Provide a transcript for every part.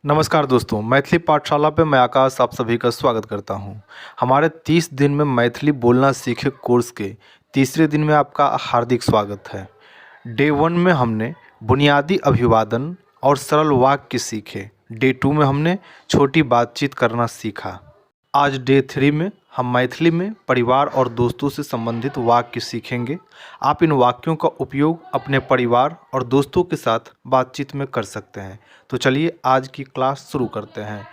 नमस्कार दोस्तों, मैथिली पाठशाला पे मैं आकाश आप सभी का स्वागत करता हूं। हमारे 30 दिन में मैथिली बोलना सीखे कोर्स के तीसरे दिन में आपका हार्दिक स्वागत है। डे 1 में हमने बुनियादी अभिवादन और सरल वाक्य सीखे। डे 2 में हमने छोटी बातचीत करना सीखा। आज डे 3 में हम मैथिली में परिवार और दोस्तों से संबंधित वाक्य सीखेंगे। आप इन वाक्यों का उपयोग अपने परिवार और दोस्तों के साथ बातचीत में कर सकते हैं। तो चलिए आज की क्लास शुरू करते हैं।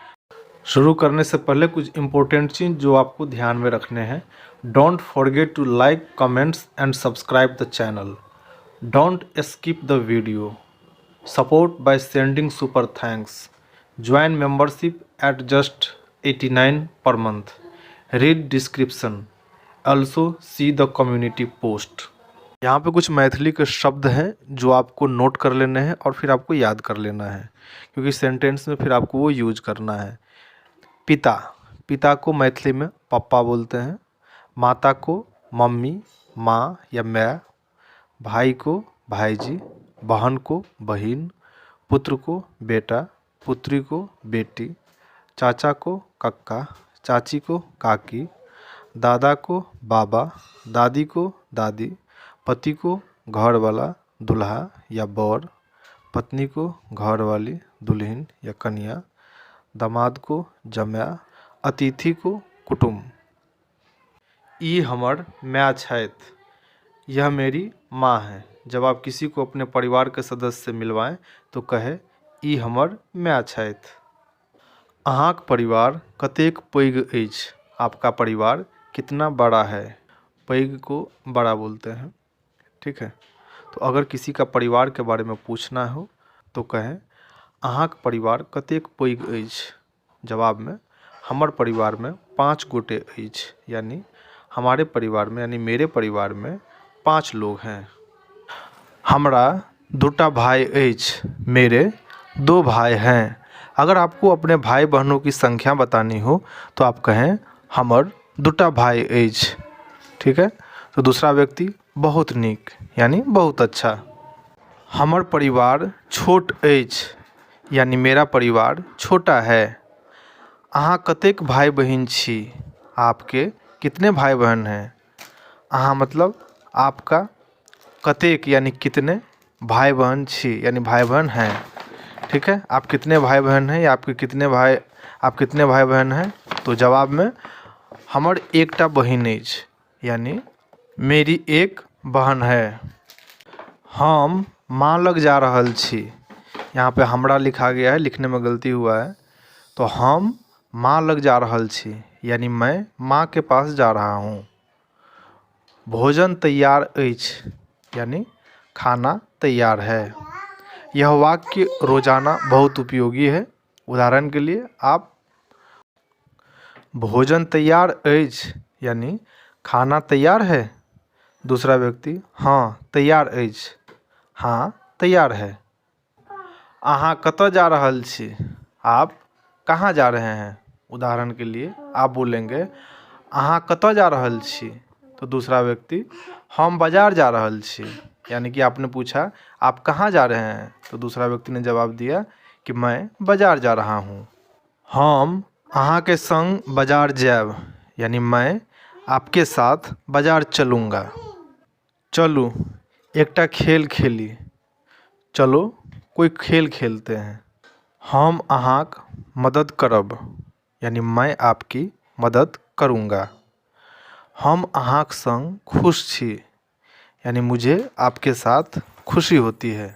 शुरू करने से पहले कुछ इम्पोर्टेंट चीज़ जो आपको ध्यान में रखने हैं। Don't forget to like, comments and subscribe the channel. Don't skip the video. Support by sending super thanks. Join membership at just 89 per month. Read description. Also see the community post. यहाँ पे कुछ मैथिली के शब्द हैं जो आपको note कर लेने हैं और फिर आपको याद कर लेना है, क्योंकि सेंटेंस में फिर आपको वो यूज करना है। पिता, पिता को मैथिली में पप्पा बोलते हैं। माता को मम्मी, माँ या मैं। भाई को भाईजी, बहन को बहिन, पुत्र को बेटा, पुत्री को बेटी, चाचा को कक्का, चाची को काकी, दादा को बाबा, दादी को दादी, पति को घर वाला दूल्हा या बर, पत्नी को घर वाली दुल्हन या कन्या, दामाद को जमाय, अतिथि को कुटुम्ब। ई हमर माय छथि, यह मेरी माँ है। जब आप किसी को अपने परिवार के सदस्य से मिलवाएं तो कहे ई हमर माय छथि। अहाँक परिवार कतेक पैघ अछि, आपका परिवार कितना बड़ा है। पैघ को बड़ा बोलते हैं, ठीक है। तो अगर किसी का परिवार के बारे में पूछना हो तो कहें अहाँक परिवार कतेक पैघ अछि। जवाब में हमर परिवार में 5 गोटे अछि, यानी हमारे परिवार में यानी मेरे परिवार में 5 लोग हैं। हमरा 2टा भाई अछि, मेरे 2 भाई हैं। अगर आपको अपने भाई बहनों की संख्या बतानी हो तो आप कहें हमर 2टा भाई अछि, ठीक है। तो दूसरा व्यक्ति बहुत नीक यानी बहुत अच्छा। हमर परिवार छोट अछि, यानी मेरा परिवार छोटा है। अहाँ कतेक भाई बहन छी, आपके कितने भाई बहन हैं। अहाँ मतलब आपका, कतेक यानी कितने, भाई बहन छी यानी भाई बहन हैं, ठीक है। आप कितने भाई बहन हैं या आप कितने भाई बहन हैं। तो जवाब में हमर एकटा बहिन अछि, यानी मेरी एक बहन है। हम माँ लग जा रहल छी, यहाँ पे हमरा लिखा गया है, लिखने में गलती हुआ है। तो हम माँ लग जा रहल छी, यानी मैं माँ के पास जा रहा हूँ। भोजन तैयार अछि, यानी खाना तैयार है। यह वाक्य रोजाना बहुत उपयोगी है। उदाहरण के लिए आप भोजन तैयार अछि यानी खाना तैयार है। दूसरा व्यक्ति हाँ तैयार अछि, हाँ तैयार है। अहाँ कतऽ जा रहल छी, आप कहाँ जा रहे हैं। उदाहरण के लिए आप बोलेंगे अहाँ कतऽ जा रहल छी। तो दूसरा व्यक्ति हम बाजार जा रहल छी, यानी कि आपने पूछा आप कहाँ जा रहे हैं, तो दूसरा व्यक्ति ने जवाब दिया कि मैं बाजार जा रहा हूँ। हम अहाँ के संग बाजार जाएब, यानी मैं आपके साथ बाजार चलूँगा। चलू एकटा खेल खेली, चलो कोई खेल खेलते हैं। हम अहाँक मदद करब, यानी मैं आपकी मदद करूँगा। हम अहाँक संग खुश छी, यानी मुझे आपके साथ खुशी होती है।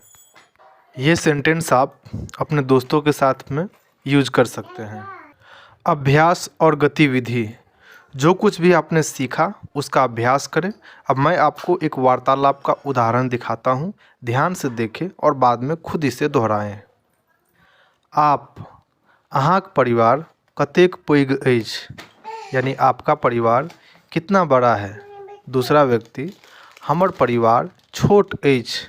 ये सेंटेंस आप अपने दोस्तों के साथ में यूज कर सकते हैं। अभ्यास और गतिविधि, जो कुछ भी आपने सीखा उसका अभ्यास करें। अब मैं आपको एक वार्तालाप का उदाहरण दिखाता हूँ, ध्यान से देखें और बाद में खुद इसे दोहराएं। आप, अहाँक परिवार कतेक पैघ अछि, यानी आपका परिवार कितना बड़ा है। दूसरा व्यक्ति हमर परिवार छोट अछि,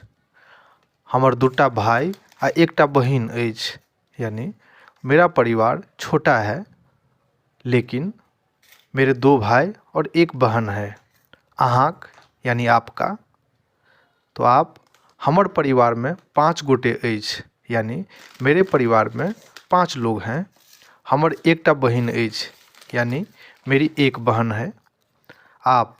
हमर 2टा भाई आ एकटा बहिन अछि, यानी मेरा परिवार छोटा है लेकिन मेरे 2 भाई और 1 बहन है। अहाँक यानी आपका, तो आप हमर परिवार में 5 गोटे अछि, यानी मेरे परिवार में 5 लोग हैं। हमर एकटा बहिन अछि, यानी मेरी एक बहन है। आप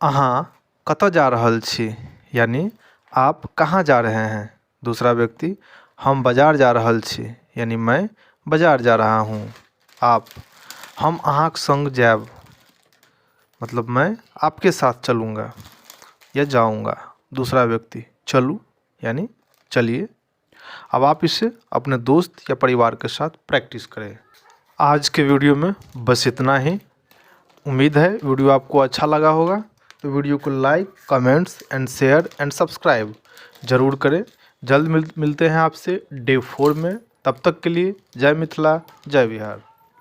अहाँ कतऽ जा रहल छी, यानी आप कहाँ जा रहे हैं। दूसरा व्यक्ति हम बाज़ार जा रहल छी, यानी मैं बाज़ार जा रहा हूँ। आप हम अहाँक संग जाएब, मतलब मैं आपके साथ चलूँगा या जाऊँगा। दूसरा व्यक्ति चलूँ, यानी चलिए। अब आप इसे अपने दोस्त या परिवार के साथ प्रैक्टिस करें। आज के वीडियो में बस इतना ही। उम्मीद है वीडियो आपको अच्छा लगा होगा, तो वीडियो को like, comments and share and subscribe ज़रूर करें। जल्द मिलते हैं आपसे डे 4 में। तब तक के लिए जय मिथिला, जय बिहार।